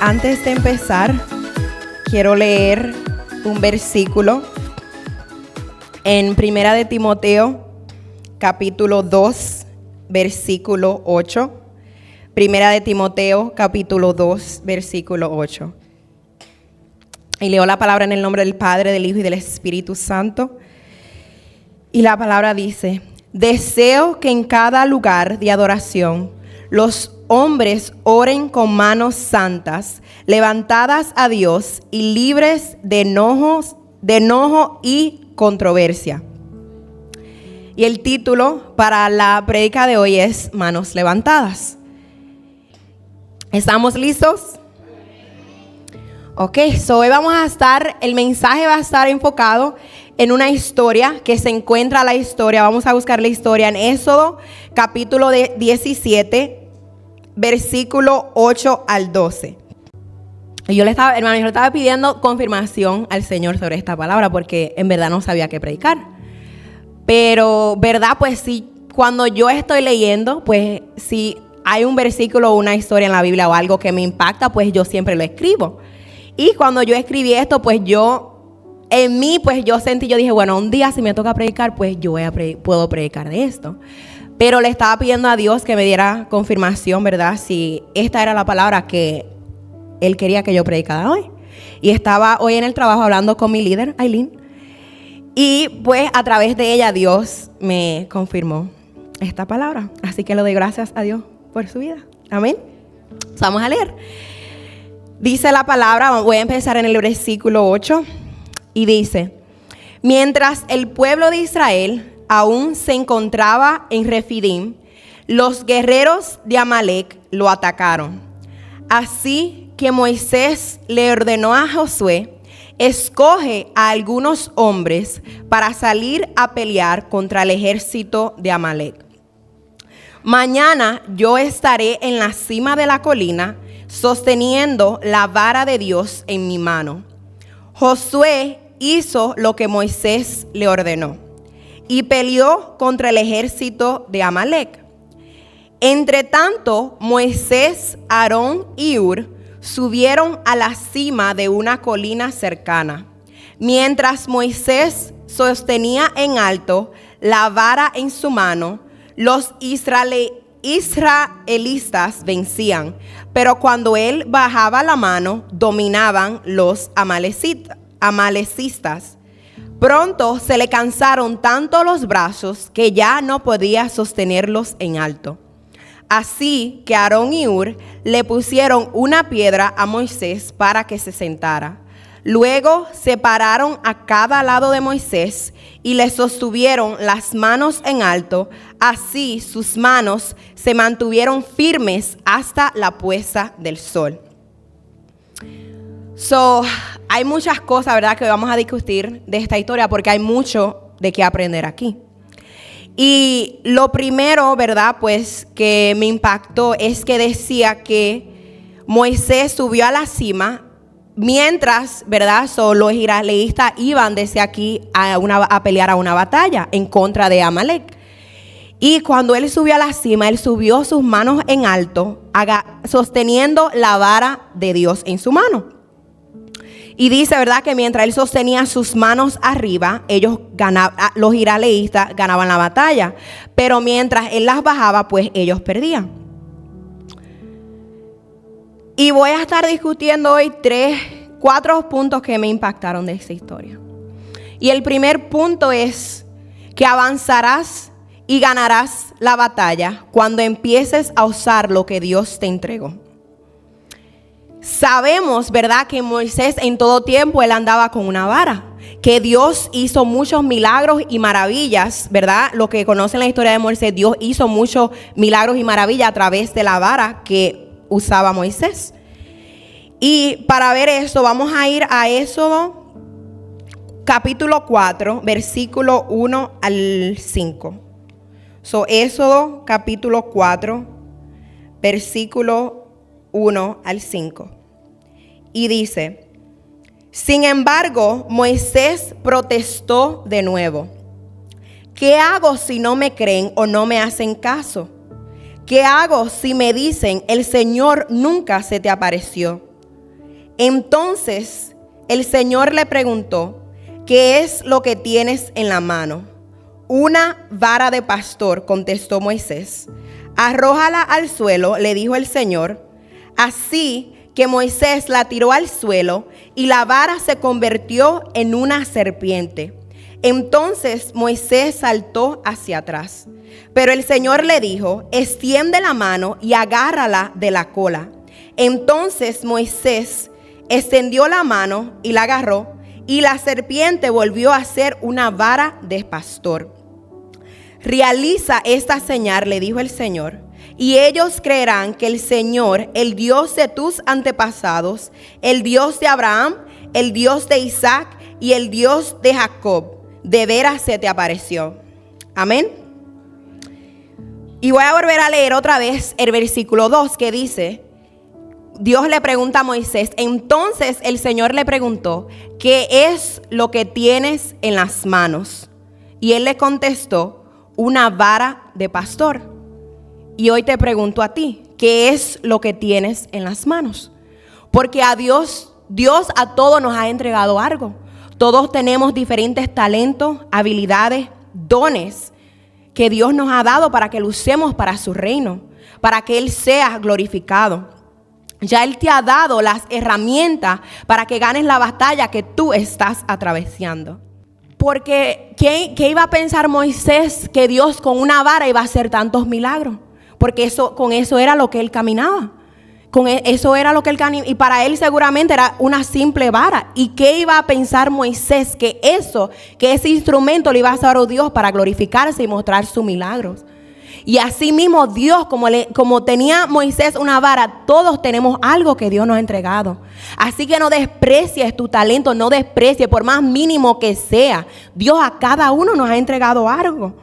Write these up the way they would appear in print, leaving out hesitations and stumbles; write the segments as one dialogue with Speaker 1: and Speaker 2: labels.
Speaker 1: Antes de empezar, quiero leer un versículo en Primera de Timoteo, capítulo 2, versículo 8. Primera de Timoteo, capítulo 2, versículo 8. Y leo la palabra en el nombre del Padre, del Hijo y del Espíritu Santo. Y la palabra dice: deseo que en cada lugar de adoración los hombres oren con manos santas, levantadas a Dios y libres de enojo y controversia. Y el título para la prédica de hoy es Manos levantadas. ¿Estamos listos? Ok, hoy vamos a estar, el mensaje va a estar enfocado en una historia que se encuentra la historia. Vamos a buscar la historia en Éxodo, capítulo 17, versículo 8 al 12. Y yo le estaba pidiendo confirmación al Señor sobre esta palabra porque en verdad no sabía qué predicar. Pero, ¿verdad? Pues sí, cuando yo estoy leyendo, pues si hay un versículo o una historia en la Biblia o algo que me impacta, pues yo siempre lo escribo. Y cuando yo escribí esto, pues yo dije, bueno, un día si me toca predicar, pues yo puedo predicar de esto. Pero le estaba pidiendo a Dios que me diera confirmación, ¿verdad? Si esta era la palabra que Él quería que yo predicara hoy. Y estaba hoy en el trabajo hablando con mi líder, Aileen. Y pues a través de ella Dios me confirmó esta palabra. Así que le doy gracias a Dios por su vida. Amén. Vamos a leer. Dice la palabra, voy a empezar en el versículo 8. Y dice: mientras el pueblo de Israel aún se encontraba en Refidim, los guerreros de Amalec lo atacaron. Así que Moisés le ordenó a Josué: escoge a algunos hombres para salir a pelear contra el ejército de Amalec. Mañana yo estaré en la cima de la colina, sosteniendo la vara de Dios en mi mano. Josué hizo lo que Moisés le ordenó y peleó contra el ejército de Amalec. Entre tanto, Moisés, Aarón y Hur subieron a la cima de una colina cercana. Mientras Moisés sostenía en alto la vara en su mano, los israelitas vencían, pero cuando él bajaba la mano, dominaban los amalecistas. Pronto se le cansaron tanto los brazos que ya no podía sostenerlos en alto. Así que Aarón y Hur le pusieron una piedra a Moisés para que se sentara. Luego separaron a cada lado de Moisés y le sostuvieron las manos en alto. Así sus manos se mantuvieron firmes hasta la puesta del sol. Hay muchas cosas, ¿verdad?, que vamos a discutir de esta historia porque hay mucho de qué aprender aquí. Y lo primero, ¿verdad?, pues que me impactó es que decía que Moisés subió a la cima mientras, ¿verdad?, los israelitas iban desde aquí a pelear a una batalla en contra de Amalec. Y cuando él subió a la cima, él subió sus manos en alto, sosteniendo la vara de Dios en su mano. Y dice, ¿verdad?, que mientras él sostenía sus manos arriba, los israelitas ganaban la batalla. Pero mientras él las bajaba, pues ellos perdían. Y voy a estar discutiendo hoy 4 puntos que me impactaron de esta historia. Y el primer punto es que avanzarás y ganarás la batalla cuando empieces a usar lo que Dios te entregó. Sabemos, ¿verdad?, que Moisés en todo tiempo él andaba con una vara, que Dios hizo muchos milagros y maravillas, ¿verdad? Lo que conocen la historia de Moisés, Dios hizo muchos milagros y maravillas a través de la vara que usaba Moisés. Y para ver eso vamos a ir a Éxodo capítulo 4, versículo 1 al 5. Éxodo capítulo 4, versículo 1 al 5. Y dice: sin embargo, Moisés protestó de nuevo: ¿qué hago si no me creen o no me hacen caso? ¿Qué hago si me dicen: el Señor nunca se te apareció? Entonces el Señor le preguntó: ¿qué es lo que tienes en la mano? Una vara de pastor, contestó Moisés. Arrójala al suelo, le dijo el Señor. Así que Moisés la tiró al suelo y la vara se convirtió en una serpiente. Entonces Moisés saltó hacia atrás. Pero el Señor le dijo: extiende la mano y agárrala de la cola. Entonces Moisés extendió la mano y la agarró, y la serpiente volvió a ser una vara de pastor. Realiza esta señal, le dijo el Señor, y ellos creerán que el Señor, el Dios de tus antepasados, el Dios de Abraham, el Dios de Isaac y el Dios de Jacob, de veras se te apareció. Amén. Y voy a volver a leer otra vez el versículo 2 que dice: Dios le pregunta a Moisés. Entonces el Señor le preguntó: ¿qué es lo que tienes en las manos? Y él le contestó: una vara de pastor. Y hoy te pregunto a ti: ¿qué es lo que tienes en las manos? Porque a Dios a todos nos ha entregado algo. Todos tenemos diferentes talentos, habilidades, dones que Dios nos ha dado para que lo usemos para su reino, para que Él sea glorificado. Ya Él te ha dado las herramientas para que ganes la batalla que tú estás atravesando. Porque ¿qué iba a pensar Moisés? Que Dios con una vara iba a hacer tantos milagros. Porque con eso era lo que él caminaba. Eso era lo que él caminaba. Y para él seguramente era una simple vara. ¿Y qué iba a pensar Moisés? Que ese instrumento le iba a hacer a Dios para glorificarse y mostrar sus milagros. Y así mismo Dios, como tenía Moisés una vara, todos tenemos algo que Dios nos ha entregado. Así que no desprecies tu talento, no desprecies por más mínimo que sea. Dios a cada uno nos ha entregado algo.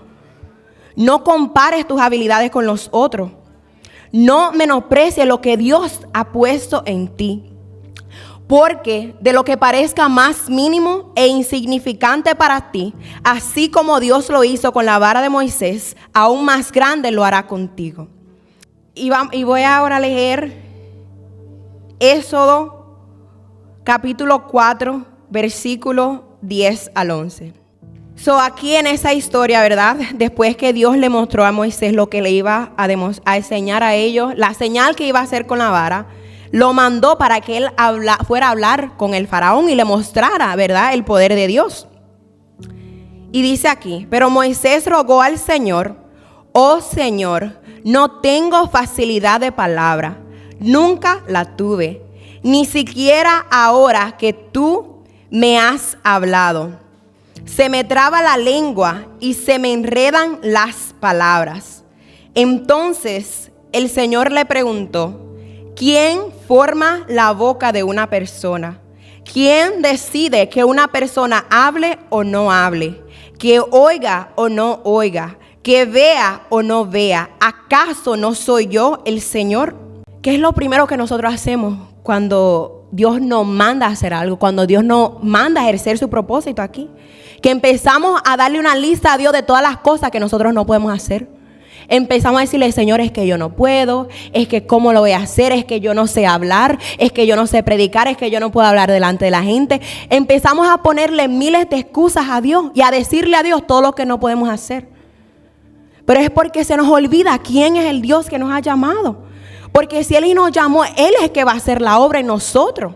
Speaker 1: No compares tus habilidades con los otros. No menosprecies lo que Dios ha puesto en ti. Porque de lo que parezca más mínimo e insignificante para ti, así como Dios lo hizo con la vara de Moisés, aún más grande lo hará contigo. Y voy ahora a leer Éxodo capítulo 4, versículo 10 al 11. Aquí en esa historia, ¿verdad? Después que Dios le mostró a Moisés lo que le iba a enseñar a ellos, la señal que iba a hacer con la vara, lo mandó para que él fuera a hablar con el faraón y le mostrara, ¿verdad?, el poder de Dios. Y dice aquí: pero Moisés rogó al Señor: oh Señor, no tengo facilidad de palabra, nunca la tuve, ni siquiera ahora que tú me has hablado. Se me traba la lengua y se me enredan las palabras. Entonces el Señor le preguntó: ¿quién forma la boca de una persona? ¿Quién decide que una persona hable o no hable? ¿Que oiga o no oiga? ¿Que vea o no vea? ¿Acaso no soy yo el Señor? ¿Qué es lo primero que nosotros hacemos cuando Dios nos manda a hacer algo? Cuando Dios nos manda a ejercer su propósito aquí. Que empezamos a darle una lista a Dios de todas las cosas que nosotros no podemos hacer. Empezamos a decirle: Señor, es que yo no puedo, es que cómo lo voy a hacer, es que yo no sé hablar, es que yo no sé predicar, es que yo no puedo hablar delante de la gente. Empezamos a ponerle miles de excusas a Dios y a decirle a Dios todo lo que no podemos hacer. Pero es porque se nos olvida quién es el Dios que nos ha llamado. Porque si Él nos llamó, Él es el que va a hacer la obra en nosotros.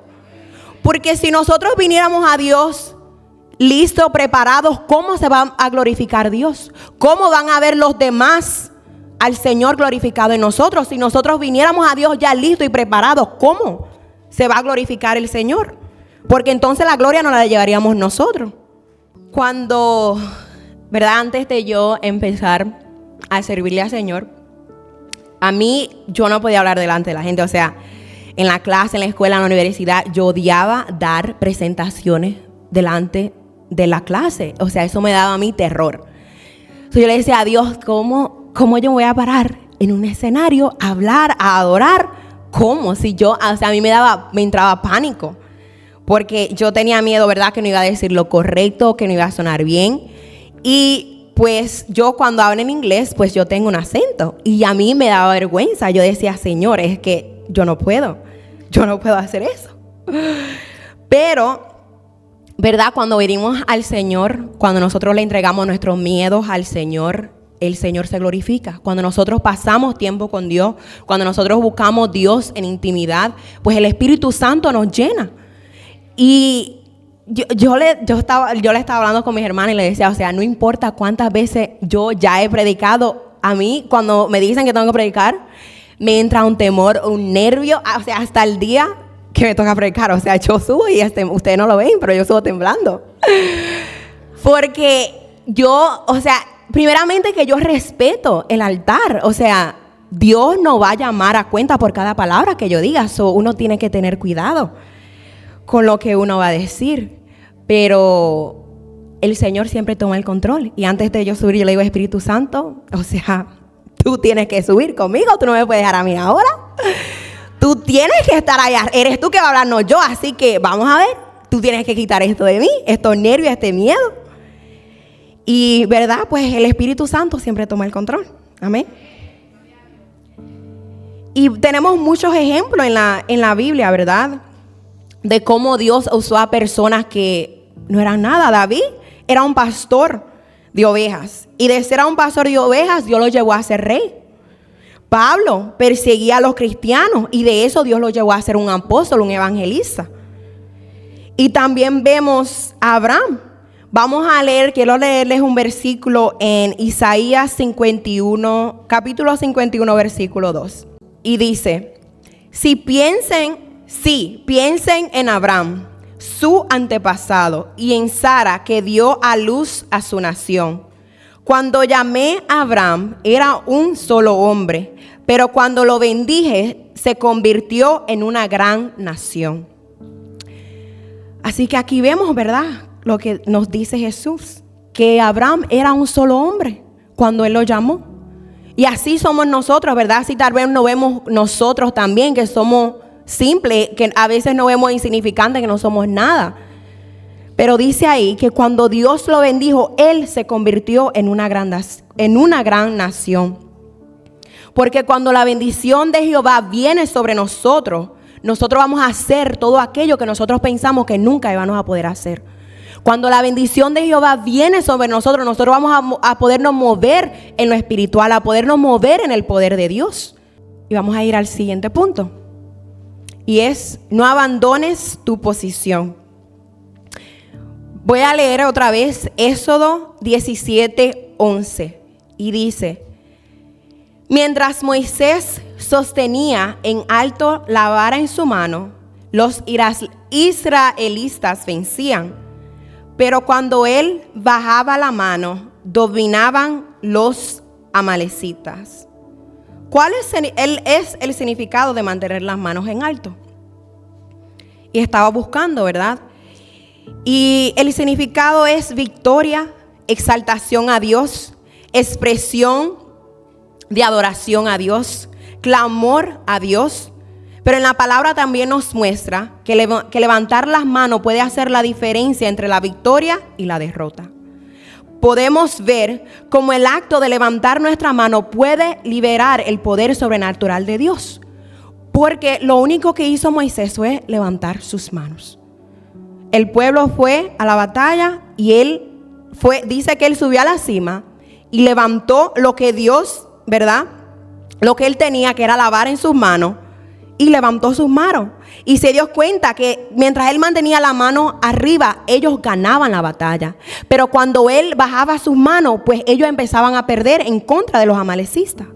Speaker 1: Porque si nosotros viniéramos a Dios listos, preparados, ¿cómo se va a glorificar Dios? ¿Cómo van a ver los demás al Señor glorificado en nosotros? Si nosotros viniéramos a Dios ya listos y preparados, ¿cómo se va a glorificar el Señor? Porque entonces la gloria no la llevaríamos nosotros. Cuando, ¿verdad?, antes de yo empezar a servirle al Señor, a mí yo no podía hablar delante de la gente. O sea, en la clase, en la escuela, en la universidad, yo odiaba dar presentaciones delante de la clase. O sea, eso me daba a mí terror. Entonces yo le decía a Dios: ¿cómo yo voy a parar en un escenario a hablar, a adorar? ¿Cómo? Si yo, o sea, a mí me entraba pánico. Porque yo tenía miedo, ¿verdad?, que no iba a decir lo correcto, que no iba a sonar bien. Y pues yo cuando hablo en inglés, pues yo tengo un acento. Y a mí me daba vergüenza. Yo decía: Señor, es que yo no puedo hacer eso. Pero, ¿verdad? Cuando venimos al Señor, cuando nosotros le entregamos nuestros miedos al Señor, el Señor se glorifica. Cuando nosotros pasamos tiempo con Dios, cuando nosotros buscamos a Dios en intimidad, pues el Espíritu Santo nos llena. Y yo le estaba hablando con mis hermanas y le decía, o sea, no importa cuántas veces yo ya he predicado, a mí cuando me dicen que tengo que predicar, me entra un temor, un nervio, o sea, hasta el día que me toca predicar. O sea, yo subo y ustedes no lo ven, pero yo subo temblando. Porque yo, o sea, primeramente que yo respeto el altar. O sea, Dios no va a llamar a cuenta por cada palabra que yo diga. So, uno tiene que tener cuidado con lo que uno va a decir. Pero el Señor siempre toma el control. Y antes de yo subir, yo le digo, Espíritu Santo, o sea, tú tienes que subir conmigo. Tú no me puedes dejar a mí ahora. Tú tienes que estar allá. Eres tú que va a hablar, no yo. Así que vamos a ver. Tú tienes que quitar esto de mí, estos nervios, este miedo. Y, ¿verdad? Pues el Espíritu Santo siempre toma el control. Amén. Y tenemos muchos ejemplos en la Biblia, ¿verdad? De cómo Dios usó a personas que no eran nada. David era un pastor de ovejas. Y de ser un pastor de ovejas, Dios lo llevó a ser rey. Pablo perseguía a los cristianos y de eso Dios lo llevó a ser un apóstol, un evangelista. Y también vemos a Abraham. Vamos a leer, quiero leerles un versículo en Isaías 51, capítulo 51, versículo 2. Y dice, piensen en Abraham, su antepasado, y en Sara, que dio a luz a su nación. Cuando llamé a Abraham, era un solo hombre, pero cuando lo bendije, se convirtió en una gran nación. Así que aquí vemos, ¿verdad?, lo que nos dice Jesús, que Abraham era un solo hombre cuando Él lo llamó. Y así somos nosotros, ¿verdad? Así tal vez nos vemos nosotros también, que somos simples, que a veces nos vemos insignificantes, que no somos nada. Pero dice ahí que cuando Dios lo bendijo, Él se convirtió en una gran nación. Porque cuando la bendición de Jehová viene sobre nosotros, nosotros vamos a hacer todo aquello que nosotros pensamos que nunca íbamos a poder hacer. Cuando la bendición de Jehová viene sobre nosotros, nosotros vamos a podernos mover en lo espiritual, a podernos mover en el poder de Dios. Y vamos a ir al siguiente punto. Y es, no abandones tu posición. Voy a leer otra vez Éxodo 17:11. Y dice, mientras Moisés sostenía en alto la vara en su mano, los israelitas vencían. Pero cuando él bajaba la mano, dominaban los amalecitas. ¿Cuál es el significado de mantener las manos en alto? Y estaba buscando, ¿verdad? Y el significado es victoria, exaltación a Dios, expresión de adoración a Dios, clamor a Dios. Pero en la palabra también nos muestra que levantar las manos puede hacer la diferencia entre la victoria y la derrota. Podemos ver cómo el acto de levantar nuestra mano puede liberar el poder sobrenatural de Dios. Porque lo único que hizo Moisés fue levantar sus manos. El pueblo fue a la batalla y dice que él subió a la cima y levantó lo que Dios, ¿verdad? Lo que él tenía, que era la vara en sus manos. Y levantó sus manos. Y se dio cuenta que mientras él mantenía la mano arriba, ellos ganaban la batalla. Pero cuando él bajaba sus manos, pues ellos empezaban a perder en contra de los amalecistas.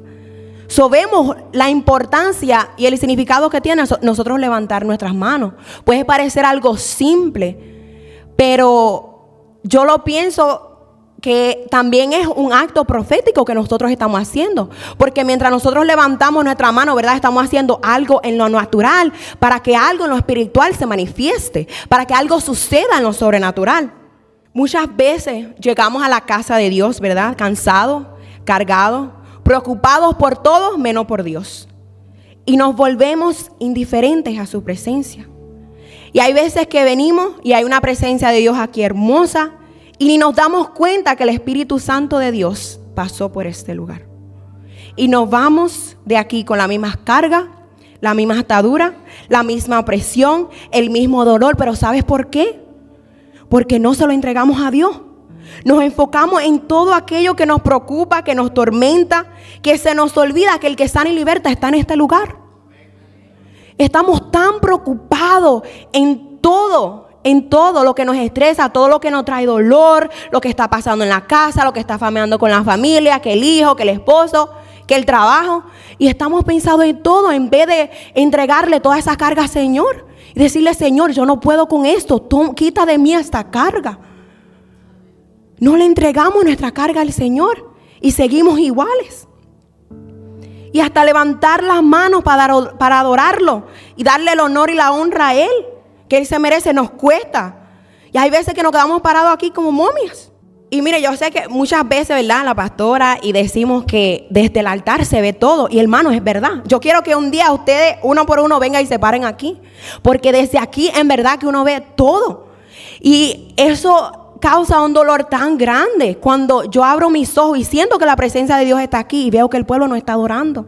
Speaker 1: Vemos la importancia y el significado que tiene nosotros levantar nuestras manos. Puede parecer algo simple, pero yo lo pienso que también es un acto profético que nosotros estamos haciendo. Porque mientras nosotros levantamos nuestra mano, ¿verdad?, estamos haciendo algo en lo natural para que algo en lo espiritual se manifieste, para que algo suceda en lo sobrenatural. Muchas veces llegamos a la casa de Dios, ¿verdad?, cansados, cargados, preocupados por todos menos por Dios. Y nos volvemos indiferentes a su presencia. Y hay veces que venimos y hay una presencia de Dios aquí hermosa, y ni nos damos cuenta que el Espíritu Santo de Dios pasó por este lugar. Y nos vamos de aquí con la misma carga, la misma atadura, la misma opresión, el mismo dolor. Pero ¿sabes por qué? Porque no se lo entregamos a Dios. Nos enfocamos en todo aquello que nos preocupa, que nos tormenta, que se nos olvida que el que sana y liberta está en este lugar. Estamos tan preocupados en todo lo que nos estresa, todo lo que nos trae dolor, lo que está pasando en la casa, lo que está fameando con la familia, que el hijo, que el esposo, que el trabajo. Y estamos pensando en todo en vez de entregarle toda esa carga al Señor. Y decirle: Señor, yo no puedo con esto, quita de mí esta carga. No le entregamos nuestra carga al Señor y seguimos iguales. Y hasta levantar las manos para adorarlo y darle el honor y la honra a Él, que Él se merece, nos cuesta. Y hay veces que nos quedamos parados aquí como momias. Y mire, yo sé que muchas veces, ¿verdad?, la pastora, y decimos que desde el altar se ve todo. Y hermano, es verdad. Yo quiero que un día ustedes, uno por uno, vengan y se paren aquí. Porque desde aquí, en verdad, que uno ve todo. Y eso causa un dolor tan grande cuando yo abro mis ojos y siento que la presencia de Dios está aquí y veo que el pueblo no está adorando.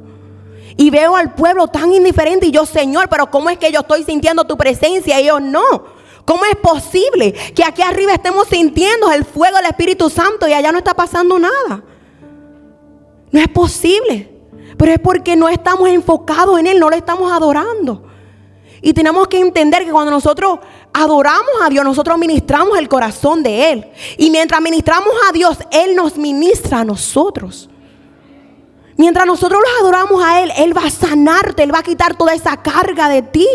Speaker 1: Y veo al pueblo tan indiferente y yo: Señor, pero ¿cómo es que yo estoy sintiendo tu presencia y ellos no? ¿Cómo es posible que aquí arriba estemos sintiendo el fuego del Espíritu Santo y allá no está pasando nada? No es posible. Pero es porque no estamos enfocados en Él, no le estamos adorando. Y tenemos que entender que cuando nosotros adoramos a Dios, nosotros ministramos el corazón de Él. Y mientras ministramos a Dios, Él nos ministra a nosotros. Mientras nosotros los adoramos a Él, Él va a sanarte, Él va a quitar toda esa carga de ti.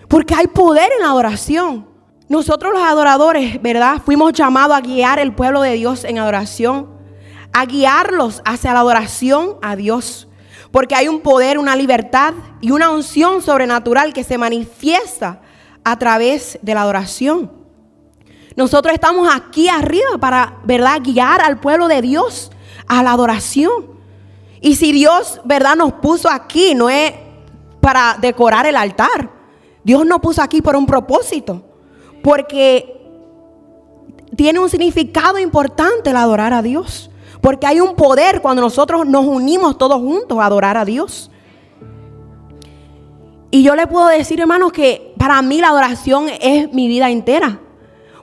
Speaker 1: Porque hay poder en la adoración. Nosotros los adoradores, ¿verdad?, fuimos llamados a guiar el pueblo de Dios en adoración. A guiarlos hacia la adoración a Dios. Porque hay un poder, una libertad y una unción sobrenatural que se manifiesta a través de la adoración. Nosotros estamos aquí arriba para, ¿verdad?, guiar al pueblo de Dios a la adoración. Y si Dios, ¿verdad?, nos puso aquí, no es para decorar el altar. Dios nos puso aquí por un propósito. Porque tiene un significado importante el adorar a Dios. Porque hay un poder cuando nosotros nos unimos todos juntos a adorar a Dios. Y yo le puedo decir, hermanos, que para mí la adoración es mi vida entera.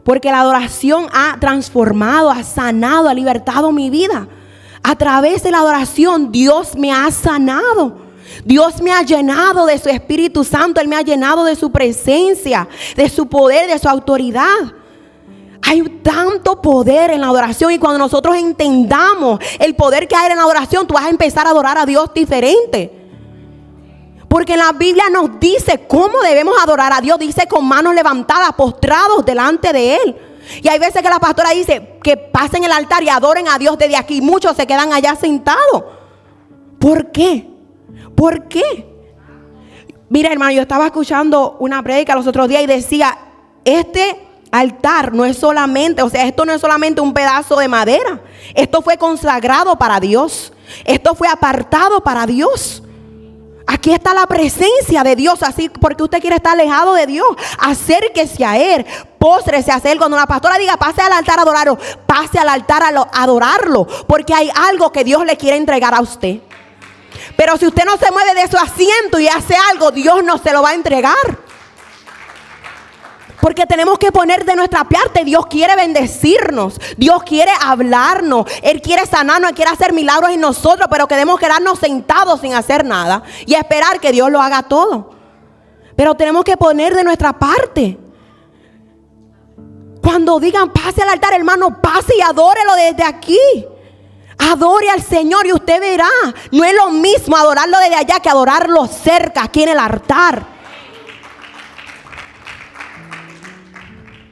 Speaker 1: Porque la adoración ha transformado, ha sanado, ha libertado mi vida. A través de la adoración Dios me ha sanado. Dios me ha llenado de su Espíritu Santo. Él me ha llenado de su presencia, de su poder, de su autoridad. Hay tanto poder en la adoración. Y cuando nosotros entendamos el poder que hay en la adoración, tú vas a empezar a adorar a Dios diferente. Porque en la Biblia nos dice cómo debemos adorar a Dios. Dice: con manos levantadas, postrados delante de Él. Y hay veces que la pastora dice que pasen el altar y adoren a Dios desde aquí. Muchos se quedan allá sentados. ¿Por qué? ¿Por qué? Mira, hermano, yo estaba escuchando una prédica los otros días y decía: este altar no es solamente, esto no es solamente un pedazo de madera. Esto fue consagrado para Dios. Esto fue apartado para Dios. Aquí está la presencia de Dios. Así, porque usted quiere estar alejado de Dios, acérquese a Él, póstrese a Él. Cuando la pastora diga: pase al altar a adorarlo, pase al altar a adorarlo. Porque hay algo que Dios le quiere entregar a usted. Pero si usted no se mueve de su asiento y hace algo, Dios no se lo va a entregar. Porque tenemos que poner de nuestra parte. Dios quiere bendecirnos. Dios quiere hablarnos. Él quiere sanarnos. Él quiere hacer milagros en nosotros. Pero queremos quedarnos sentados sin hacer nada y esperar que Dios lo haga todo. Pero tenemos que poner de nuestra parte. Cuando digan: pase al altar, hermano, pase y adórelo desde aquí. Adore al Señor y usted verá. No es lo mismo adorarlo desde allá que adorarlo cerca, aquí en el altar.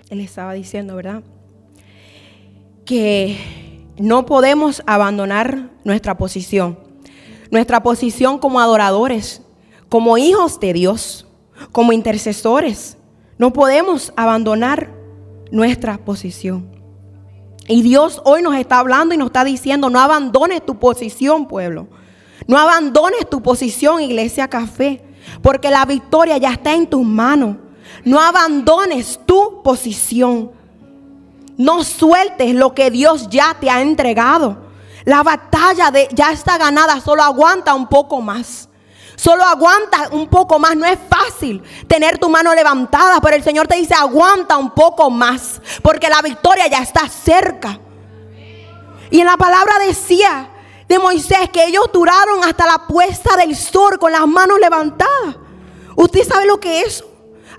Speaker 1: Él estaba diciendo, ¿verdad?, que no podemos abandonar nuestra posición. Nuestra posición como adoradores, como hijos de Dios, como intercesores. No podemos abandonar nuestra posición. Y Dios hoy nos está hablando y nos está diciendo: no abandones tu posición, pueblo. No abandones tu posición, Iglesia Café. Porque la victoria ya está en tus manos. No abandones tu posición. No sueltes lo que Dios ya te ha entregado. La batalla ya está ganada, solo aguanta un poco más. Solo aguanta un poco más. No es fácil tener tu mano levantada, pero el Señor te dice, aguanta un poco más, porque la victoria ya está cerca. Y en la palabra decía de Moisés que ellos duraron hasta la puesta del sol con las manos levantadas. ¿Usted sabe lo que es eso?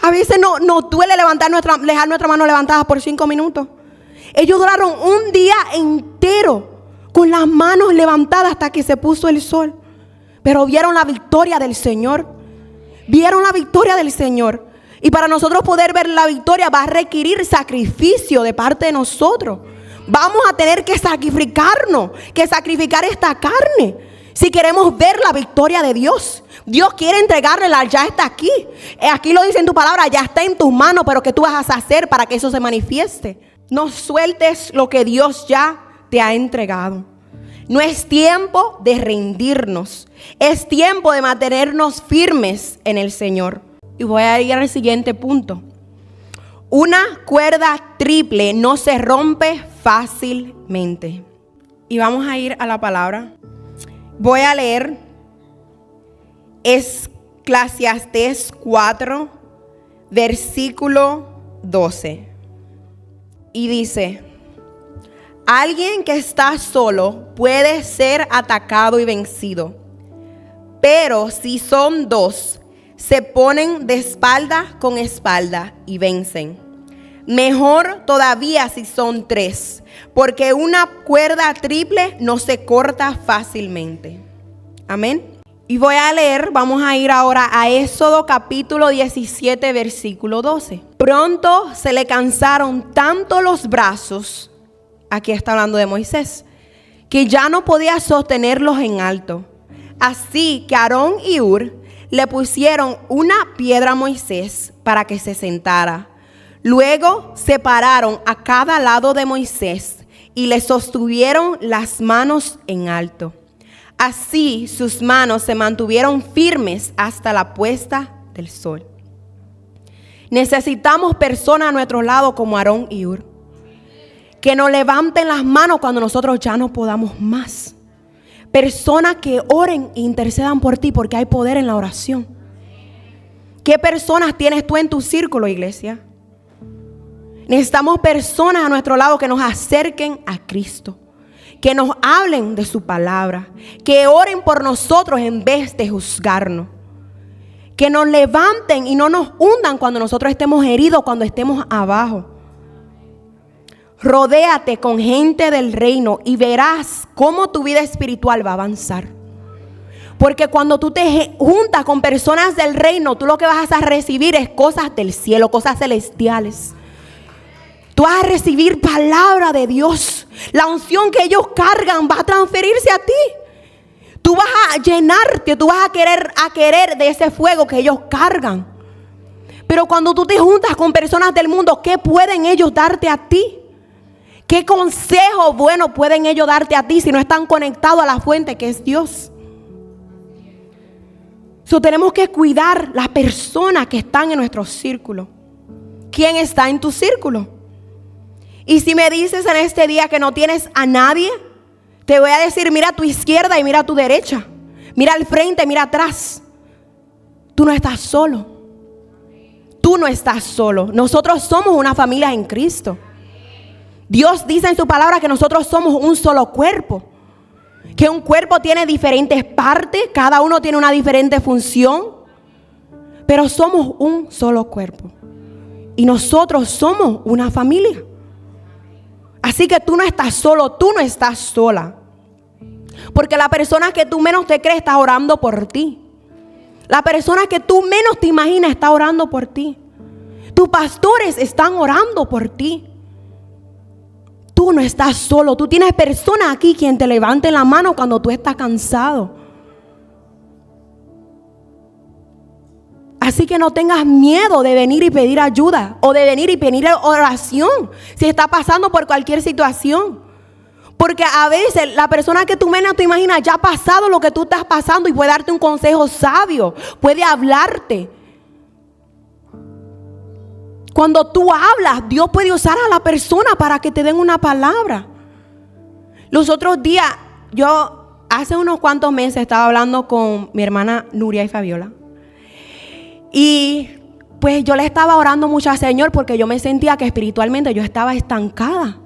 Speaker 1: A veces nos duele dejar nuestra mano levantada por 5 minutos. Ellos duraron un día entero con las manos levantadas hasta que se puso el sol. Pero vieron la victoria del Señor. Vieron la victoria del Señor. Y para nosotros poder ver la victoria va a requerir sacrificio de parte de nosotros. Vamos a tener que sacrificarnos, que sacrificar esta carne, si queremos ver la victoria de Dios. Dios quiere entregarla, ya está aquí. Aquí lo dice en tu palabra, ya está en tus manos, pero ¿qué tú vas a hacer para que eso se manifieste? No sueltes lo que Dios ya te ha entregado. No es tiempo de rendirnos, es tiempo de mantenernos firmes en el Señor. Y voy a ir al siguiente punto. Una cuerda triple no se rompe fácilmente. Y vamos a ir a la palabra. Voy a leer Eclesiastés 4, versículo 12. Y dice: alguien que está solo puede ser atacado y vencido, pero si son dos, se ponen de espalda con espalda y vencen. Mejor todavía si son tres, porque una cuerda triple no se corta fácilmente. Amén. Y voy a leer, vamos a ir ahora a Éxodo capítulo 17, versículo 12. Pronto se le cansaron tanto los brazos, aquí está hablando de Moisés, que ya no podía sostenerlos en alto. Así que Aarón y Hur le pusieron una piedra a Moisés para que se sentara. Luego separaron a cada lado de Moisés y le sostuvieron las manos en alto. Así sus manos se mantuvieron firmes hasta la puesta del sol. Necesitamos personas a nuestro lado como Aarón y Hur, que nos levanten las manos cuando nosotros ya no podamos más. Personas que oren e intercedan por ti, porque hay poder en la oración. ¿Qué personas tienes tú en tu círculo, iglesia? Necesitamos personas a nuestro lado que nos acerquen a Cristo, que nos hablen de su palabra, que oren por nosotros en vez de juzgarnos, que nos levanten y no nos hundan cuando nosotros estemos heridos, cuando estemos abajo. Rodéate con gente del reino y verás cómo tu vida espiritual va a avanzar. Porque cuando tú te juntas con personas del reino, tú lo que vas a recibir es cosas del cielo, cosas celestiales. Tú vas a recibir palabra de Dios. La unción que ellos cargan va a transferirse a ti. Tú vas a llenarte, tú vas a querer de ese fuego que ellos cargan. Pero cuando tú te juntas con personas del mundo, ¿qué pueden ellos darte a ti? ¿Qué consejo bueno pueden ellos darte a ti si no están conectados a la fuente que es Dios? Tenemos que cuidar las personas que están en nuestro círculo. ¿Quién está en tu círculo? Y si me dices en este día que no tienes a nadie, te voy a decir, mira a tu izquierda y mira a tu derecha. Mira al frente, mira atrás. Tú no estás solo. Tú no estás solo. Nosotros somos una familia en Cristo. Dios dice en su palabra que nosotros somos un solo cuerpo. Que un cuerpo tiene diferentes partes, cada uno tiene una diferente función, pero somos un solo cuerpo. Y nosotros somos una familia. Así que tú no estás solo, tú no estás sola. Porque la persona que tú menos te crees está orando por ti. La persona que tú menos te imaginas está orando por ti. Tus pastores están orando por ti. Tú no estás solo. Tú tienes personas aquí quien te levante la mano cuando tú estás cansado. Así que no tengas miedo de venir y pedir ayuda o de venir y pedir oración si estás pasando por cualquier situación. Porque a veces la persona que tú menos te imaginas ya ha pasado lo que tú estás pasando y puede darte un consejo sabio, puede hablarte. Cuando tú hablas, Dios puede usar a la persona para que te den una palabra. Los otros días, yo hace unos cuantos meses estaba hablando con mi hermana Nuria y Fabiola. Y pues yo le estaba orando mucho al Señor porque yo me sentía que espiritualmente yo estaba estancada.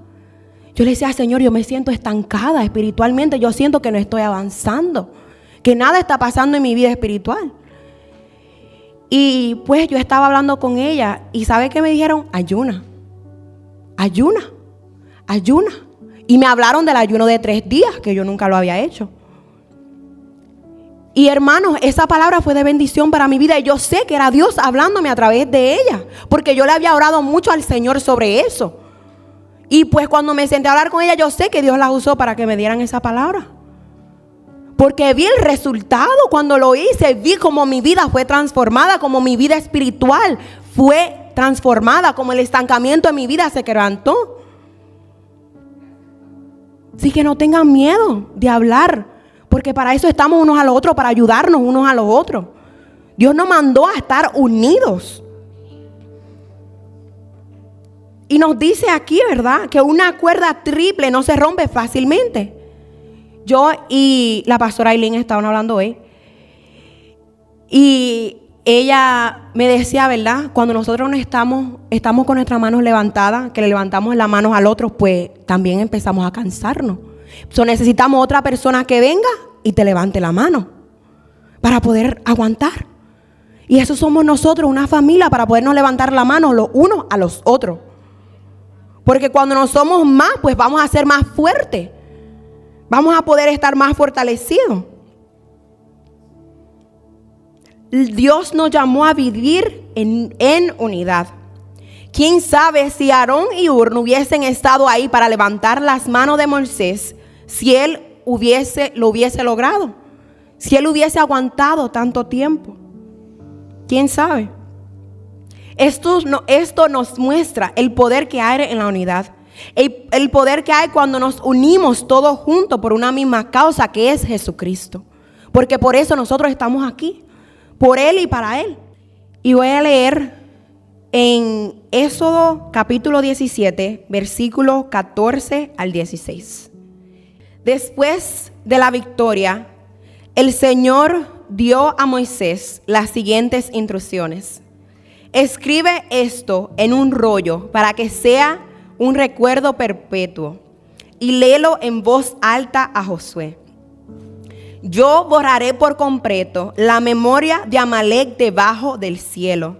Speaker 1: Yo le decía, Señor, yo me siento estancada espiritualmente. Yo siento que no estoy avanzando, que nada está pasando en mi vida espiritual. Y pues yo estaba hablando con ella y ¿sabe qué me dijeron? Ayuna, ayuna, ayuna. Y me hablaron del ayuno de 3 días, que yo nunca lo había hecho. Y hermanos, esa palabra fue de bendición para mi vida. Y yo sé que era Dios hablándome a través de ella, porque yo le había orado mucho al Señor sobre eso. Y pues cuando me senté a hablar con ella, yo sé que Dios la usó para que me dieran esa palabra. Porque vi el resultado cuando lo hice. Vi cómo mi vida fue transformada, cómo mi vida espiritual fue transformada, cómo el estancamiento de mi vida se quebrantó. Así que no tengan miedo de hablar, porque para eso estamos unos a los otros, para ayudarnos unos a los otros. Dios nos mandó a estar unidos. Y nos dice aquí, ¿verdad?, que una cuerda triple no se rompe fácilmente. Yo y la pastora Aileen estaban hablando hoy. Y ella me decía, ¿verdad?, cuando nosotros no estamos con nuestras manos levantadas, que le levantamos las manos al otro, pues también empezamos a cansarnos. Necesitamos otra persona que venga y te levante la mano para poder aguantar. Y eso somos nosotros, una familia, para podernos levantar la mano los unos a los otros. Porque cuando no somos más, pues vamos a ser más fuertes. Vamos a poder estar más fortalecidos. Dios nos llamó a vivir en unidad. ¿Quién sabe si Aarón y Hur no hubiesen estado ahí para levantar las manos de Moisés si él lo hubiese logrado? Si él hubiese aguantado tanto tiempo. ¿Quién sabe? Esto nos muestra el poder que hay en la unidad. El poder que hay cuando nos unimos todos juntos por una misma causa, que es Jesucristo. Porque por eso nosotros estamos aquí. Por Él y para Él. Y voy a leer en Éxodo capítulo 17, versículos 14 al 16. Después de la victoria, el Señor dio a Moisés las siguientes instrucciones. Escribe esto en un rollo para que sea un recuerdo perpetuo y léelo en voz alta a Josué. Yo borraré por completo la memoria de Amalek debajo del cielo.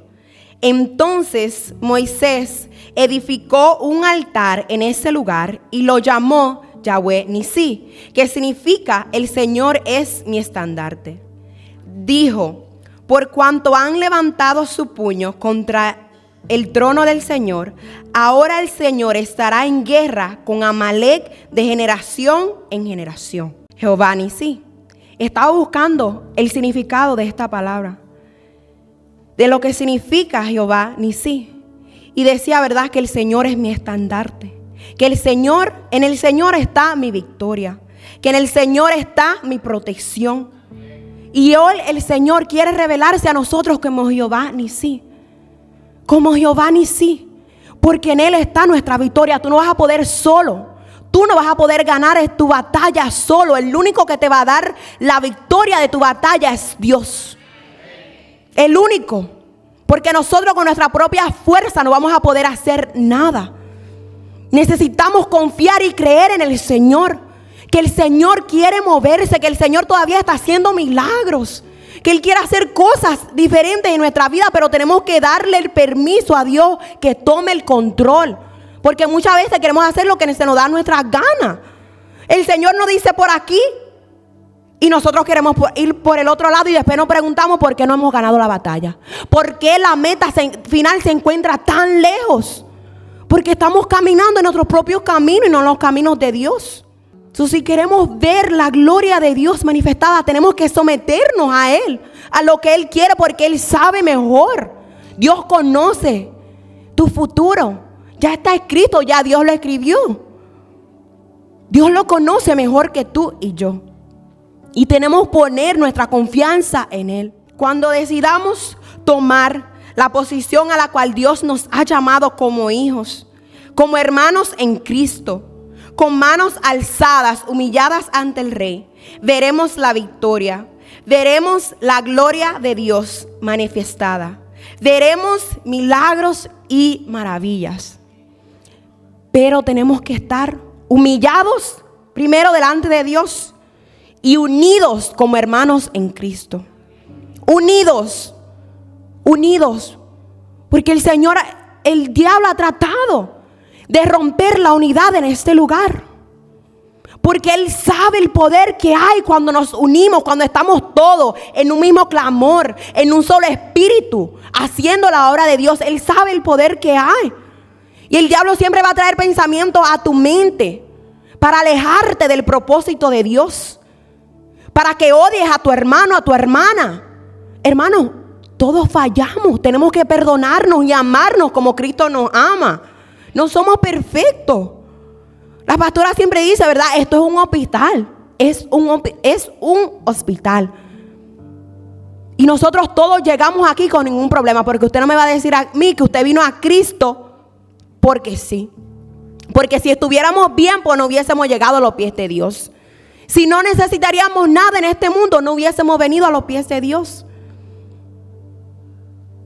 Speaker 1: Entonces Moisés edificó un altar en ese lugar y lo llamó Yahweh Nisí, que significa el Señor es mi estandarte. Dijo, por cuanto han levantado su puño contra el trono del Señor, ahora el Señor estará en guerra con Amalek de generación en generación. Jehová Nisí. Estaba buscando el significado de esta palabra, de lo que significa Jehová Nisí. Y decía, verdad, que el Señor es mi estandarte, que en el Señor está mi victoria, que en el Señor está mi protección. Y hoy el Señor quiere revelarse a nosotros como Jehová Nisí, porque en Él está nuestra victoria. Tú no vas a poder solo. Tú no vas a poder ganar tu batalla solo. El único que te va a dar la victoria de tu batalla es Dios. El único. Porque nosotros con nuestra propia fuerza no vamos a poder hacer nada. Necesitamos confiar y creer en el Señor. Que el Señor quiere moverse. Que el Señor todavía está haciendo milagros. Que Él quiere hacer cosas diferentes en nuestra vida. Pero tenemos que darle el permiso a Dios que tome el control. Porque muchas veces queremos hacer lo que se nos da nuestra gana. El Señor nos dice por aquí y nosotros queremos ir por el otro lado y después nos preguntamos por qué no hemos ganado la batalla. ¿Por qué la meta final se encuentra tan lejos? Porque estamos caminando en nuestros propios caminos y no en los caminos de Dios. Entonces, si queremos ver la gloria de Dios manifestada, tenemos que someternos a Él, a lo que Él quiere, porque Él sabe mejor. Dios conoce tu futuro. Ya está escrito, ya Dios lo escribió. Dios lo conoce mejor que tú y yo. Y tenemos que poner nuestra confianza en Él. Cuando decidamos tomar la posición a la cual Dios nos ha llamado como hijos, como hermanos en Cristo, con manos alzadas, humilladas ante el Rey, veremos la victoria, veremos la gloria de Dios manifestada, veremos milagros y maravillas. Pero tenemos que estar humillados primero delante de Dios y unidos como hermanos en Cristo. Unidos, porque el diablo ha tratado de romper la unidad en este lugar. Porque Él sabe el poder que hay cuando nos unimos, cuando estamos todos en un mismo clamor, en un solo espíritu, haciendo la obra de Dios. Él sabe el poder que hay. Y el diablo siempre va a traer pensamientos a tu mente para alejarte del propósito de Dios, para que odies a tu hermano, a tu hermana. Hermano, todos fallamos, tenemos que perdonarnos y amarnos como Cristo nos ama. No somos perfectos. La pastora siempre dice, ¿verdad? Esto es un hospital. Es un hospital. Y nosotros todos llegamos aquí con ningún problema, porque usted no me va a decir a mí que usted vino a Cristo porque sí. Porque si estuviéramos bien, pues no hubiésemos llegado a los pies de Dios. Si no necesitaríamos nada en este mundo, no hubiésemos venido a los pies de Dios.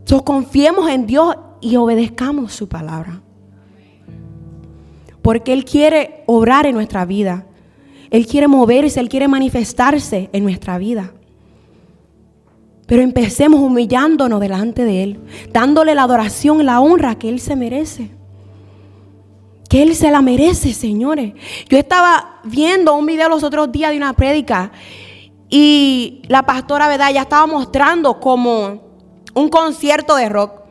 Speaker 1: So, confiemos en Dios y obedezcamos su palabra. Porque Él quiere obrar en nuestra vida. Él quiere moverse, Él quiere manifestarse en nuestra vida. Pero empecemos humillándonos delante de Él, dándole la adoración y la honra que Él se merece. Que Él se la merece, señores. Yo estaba viendo un video los otros días de una prédica y la pastora, ¿verdad? Ya estaba mostrando como un concierto de rock.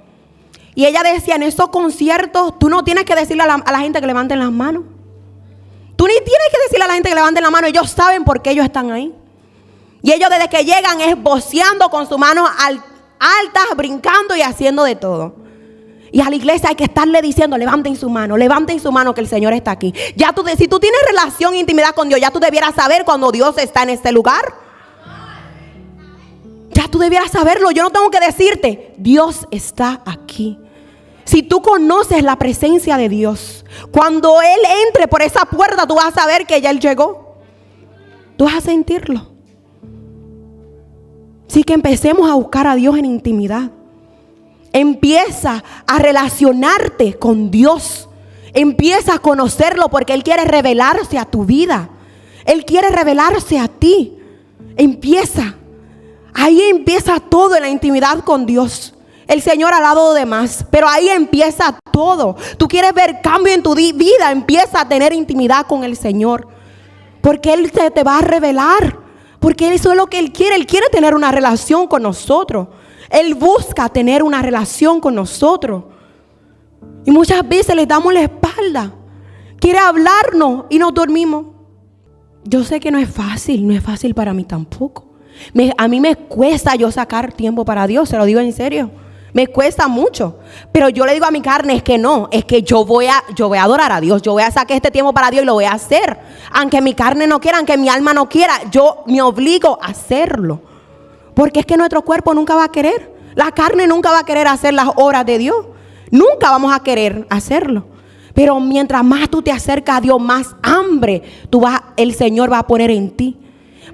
Speaker 1: Y ella decía, en esos conciertos, tú no tienes que decirle a la gente que levanten las manos. Tú ni tienes que decirle a la gente que levanten la mano. Ellos saben por qué ellos están ahí. Y ellos desde que llegan es voceando con sus manos altas, brincando y haciendo de todo. Y a la iglesia hay que estarle diciendo, levanten su mano que el Señor está aquí. Si tú tienes relación e intimidad con Dios, ya tú debieras saber cuando Dios está en este lugar. Ya tú debieras saberlo. Yo no tengo que decirte, Dios está aquí. Si tú conoces la presencia de Dios, cuando Él entre por esa puerta, tú vas a saber que ya Él llegó. Tú vas a sentirlo. Así que empecemos a buscar a Dios en intimidad. Empieza a relacionarte con Dios. Empieza a conocerlo porque Él quiere revelarse a tu vida. Él quiere revelarse a ti. Ahí empieza todo en la intimidad con Dios. El Señor ha dado de más, pero ahí empieza todo. Tú quieres ver cambio en tu vida, empieza a tener intimidad con el Señor. Porque Él te va a revelar. Porque eso es lo que Él quiere. Él quiere tener una relación con nosotros. Él busca tener una relación con nosotros. Y muchas veces le damos la espalda. Quiere hablarnos y nos dormimos. Yo sé que no es fácil para mí tampoco. A mí me cuesta yo sacar tiempo para Dios, se lo digo en serio. Me cuesta mucho. Pero yo le digo a mi carne, es que yo voy a adorar a Dios. Yo voy a sacar este tiempo para Dios y lo voy a hacer. Aunque mi carne no quiera, aunque mi alma no quiera, yo me obligo a hacerlo. Porque es que nuestro cuerpo nunca va a querer. La carne nunca va a querer hacer las obras de Dios. Nunca vamos a querer hacerlo. Pero mientras más tú te acercas a Dios, más hambre el Señor va a poner en ti.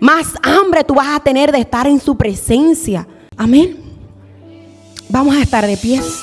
Speaker 1: Más hambre tú vas a tener de estar en su presencia. Amén. Vamos a estar de pies.